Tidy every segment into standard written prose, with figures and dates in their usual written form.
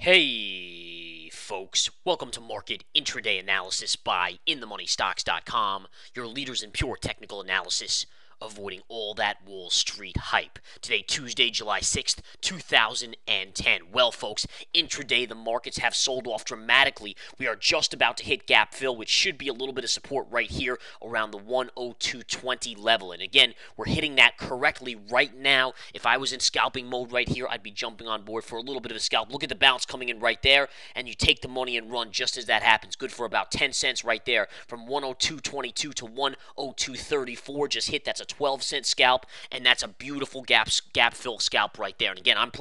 Hey, folks. Welcome to Market Intraday Analysis by InTheMoneyStocks.com, your leaders in pure technical analysis, avoiding all that Wall Street hype. Today, Tuesday, July 6th, 2010. Well, folks, intraday the markets have sold off dramatically. We are just about to hit gap fill, which should be a little bit of support right here around the 102.20 level. And again, we're hitting that correctly right now. If I was in scalping mode right here, I'd be jumping on board for a little bit of a scalp. Look at the bounce coming in right there, and you take the money and run just as that happens. Good for about 10 cents right there from 102.22 to 102.34. Just hit. That's a 12-cent scalp, and that's a beautiful gap fill scalp right there. And again, I'm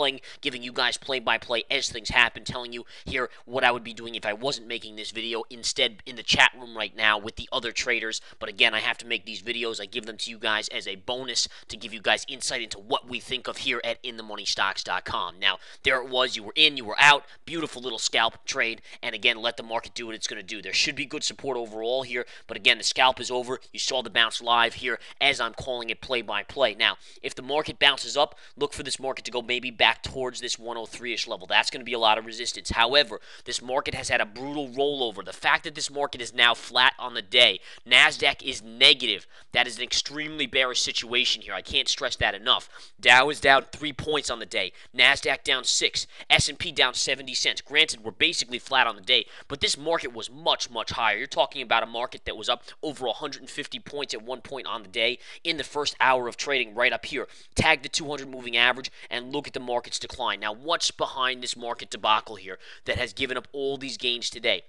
giving you guys play-by-play as things happen, telling you here what I would be doing if I wasn't making this video, instead in the chat room right now with the other traders. But again, I have to make these videos. I give them to you guys as a bonus to give you guys insight into what we think of here at InTheMoneyStocks.com. Now, there it was. You were in, you were out. Beautiful little scalp trade. And again, let the market do what it's going to do. There should be good support overall here. But again, the scalp is over. You saw the bounce live here as I'm calling it play-by-play. Now, if the market bounces up, look for this market to go maybe back towards this 103-ish level. That's going to be a lot of resistance. However, this market has had a brutal rollover. The fact that this market is now flat on the day, NASDAQ is negative. That is an extremely bearish situation here. I can't stress that enough. Dow is down 3 points on the day. NASDAQ down 6. S&P down 70 cents. Granted, we're basically flat on the day, but this market was much, much higher. You're talking about a market that was up over 150 points at one point on the day in the first hour of trading right up here. Tag the 200 moving average and look at the market's decline. Now, what's behind this market debacle here that has given up all these gains today?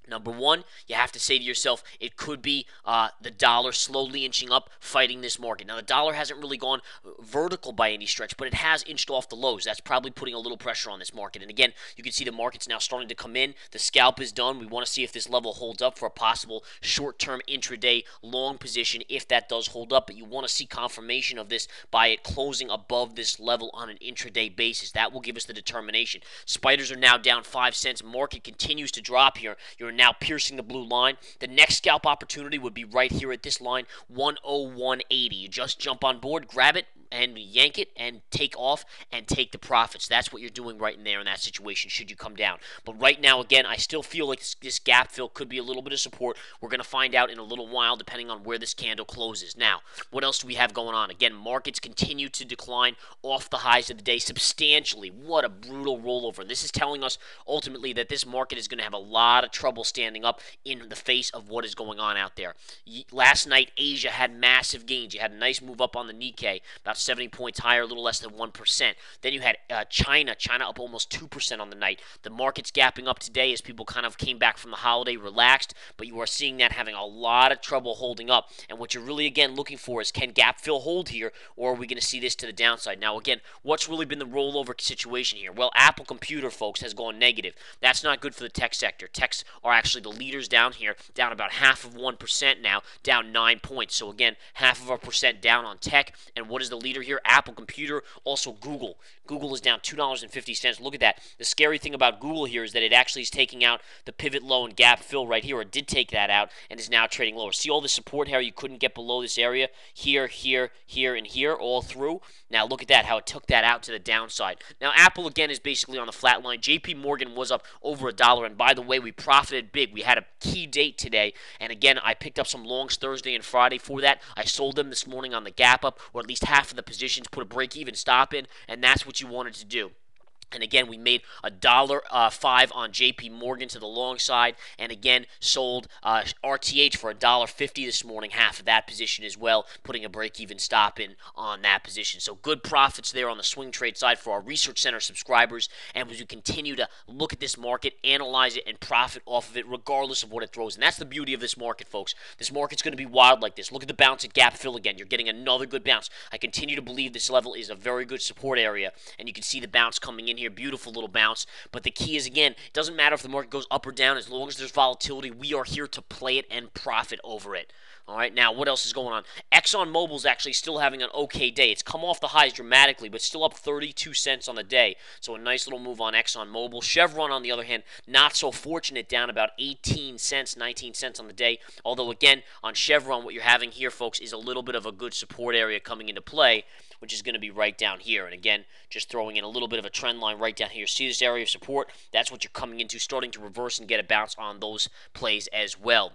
Number one, you have to say to yourself, it could be the dollar slowly inching up, fighting this market. Now, the dollar hasn't really gone vertical by any stretch, but it has inched off the lows. That's probably putting a little pressure on this market. And again, you can see the market's now starting to come in. The scalp is done. We want to see if this level holds up for a possible short-term intraday long position, if that does hold up. But you want to see confirmation of this by it closing above this level on an intraday basis. That will give us the determination. Spiders are now down 5 cents. Market continues to drop here. You're now piercing the blue line. The next scalp opportunity would be right here at this line, 101.80. You just jump on board, grab it, and yank it and take off and take the profits. That's what you're doing right in there in that situation should you come down. But right now, again, I still feel like this gap fill could be a little bit of support. We're going to find out in a little while depending on where this candle closes. Now, what else do we have going on? Again, markets continue to decline off the highs of the day substantially. What a brutal rollover. This is telling us ultimately that this market is going to have a lot of trouble standing up in the face of what is going on out there. Last night, Asia had massive gains. You had a nice move up on the Nikkei, about 70 points higher, a little less than 1%. Then you had China up almost 2% on the night. The market's gapping up today as people kind of came back from the holiday relaxed, but you are seeing that having a lot of trouble holding up. And what you're really, again, looking for is, can gap fill hold here, or are we going to see this to the downside? Now, again, what's really been the rollover situation here? Well, Apple Computer, folks, has gone negative. That's not good for the tech sector. Techs are actually the leaders down here, down about half of 1% now, down 9 points. So, again, half of a percent down on tech. And what is the leader here? Apple Computer, also Google. Google is down $2.50. Look at that. The scary thing about Google here is that it actually is taking out the pivot low and gap fill right here, or did take that out, and is now trading lower. See all the support here? You couldn't get below this area? Here, here, here, and here, all through. Now look at that, how it took that out to the downside. Now Apple, again, is basically on the flat line. JP Morgan was up over $1, and by the way, we profited big. We had a key date today, and again, I picked up some longs Thursday and Friday for that. I sold them this morning on the gap up, or at least half of the positions, put a break-even stop in, and that's what you wanted to do. And again, we made $1.05 on JP Morgan to the long side, and again sold RTH for $1.50 this morning, half of that position as well, putting a break-even stop in on that position. So good profits there on the swing trade side for our Research Center subscribers, and as we continue to look at this market, analyze it, and profit off of it regardless of what it throws. And that's the beauty of this market, folks. This market's going to be wild like this. Look at the bounce at gap fill again. You're getting another good bounce. I continue to believe this level is a very good support area, and you can see the bounce coming in here. Beautiful little bounce. But the key is, again, it doesn't matter if the market goes up or down. As long as there's volatility, we are here to play it and profit over it. All right, now what else is going on? ExxonMobil is actually still having an okay day. It's come off the highs dramatically, but still up 32 cents on the day. So a nice little move on ExxonMobil. Chevron, on the other hand, not so fortunate, down about 18 cents, 19 cents on the day. Although, again, on Chevron, what you're having here, folks, is a little bit of a good support area coming into play. which is going to be right down here. And again, just throwing in a little bit of a trend line right down here. See this area of support? That's what you're coming into, starting to reverse and get a bounce on those plays as well.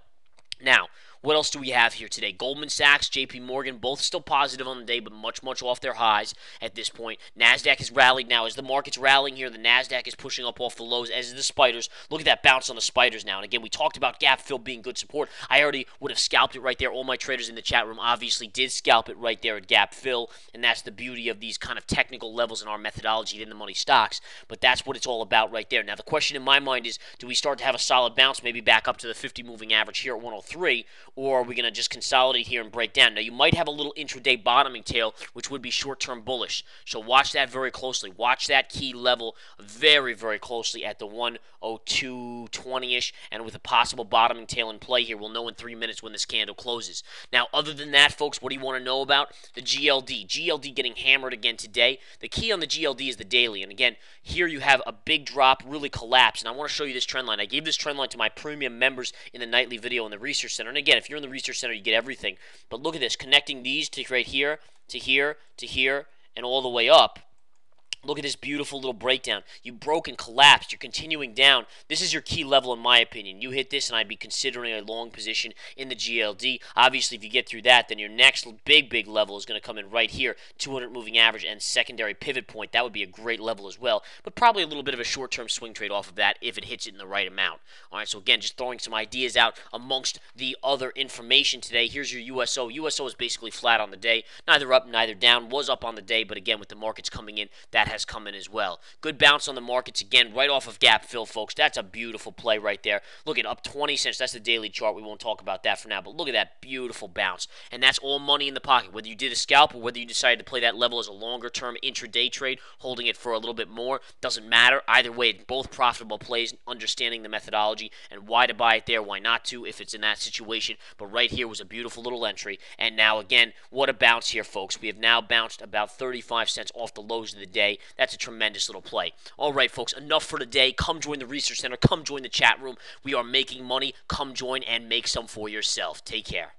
Now, what else do we have here today? Goldman Sachs, JP Morgan, both still positive on the day, but much off their highs at this point. NASDAQ has rallied now. As the market's rallying here, the NASDAQ is pushing up off the lows, as is the spiders. Look at that bounce on the spiders now. And again, we talked about gap fill being good support. I already would have scalped it right there. All my traders in the chat room obviously did scalp it right there at gap fill, and that's the beauty of these kind of technical levels in our methodology in the money stocks. But that's what it's all about right there. Now, the question in my mind is, do we start to have a solid bounce, maybe back up to the 50 moving average here at 103, or are we going to just consolidate here and break down? Now, you might have a little intraday bottoming tail, which would be short-term bullish. So watch that very closely. Watch that key level very closely at the 102.20-ish, and with a possible bottoming tail in play here, we'll know in 3 minutes when this candle closes. Now, other than that, folks, what do you want to know about? The GLD. GLD getting hammered again today. The key on the GLD is the daily, and again, here you have a big drop, really collapse, and I want to show you this trend line. I gave this trend line to my premium members in the nightly video in the Research Center, and again, if you're in the Research Center, you get everything. But look at this, connecting these to right here, to here, to here, and all the way up. Look at this beautiful little breakdown. You broke and collapsed. You're continuing down. This is your key level in my opinion. You hit this and I'd be considering a long position in the GLD. Obviously, if you get through that, then your next big level is going to come in right here. 200 moving average and secondary pivot point. That would be a great level as well. But probably a little bit of a short-term swing trade off of that if it hits it in the right amount. All right, so again, just throwing some ideas out amongst the other information today. Here's your USO. USO is basically flat on the day. Neither up, neither down. Was up on the day, but again, with the markets coming in, that has come in as well. Good bounce on the markets again, right off of gap fill, folks. That's a beautiful play right there. Look at up 20 cents. That's the daily chart. We won't talk about that for now, but look at that beautiful bounce. And that's all money in the pocket. Whether you did a scalp or whether you decided to play that level as a longer-term intraday trade, holding it for a little bit more, doesn't matter. Either way, both profitable plays, understanding the methodology and why to buy it there, why not to if it's in that situation. But right here was a beautiful little entry. And now, again, what a bounce here, folks. We have now bounced about 35 cents off the lows of the day. That's a tremendous little play. All right, folks, enough for today. Come join the Research Center. Come join the chat room. We are making money. Come join and make some for yourself. Take care.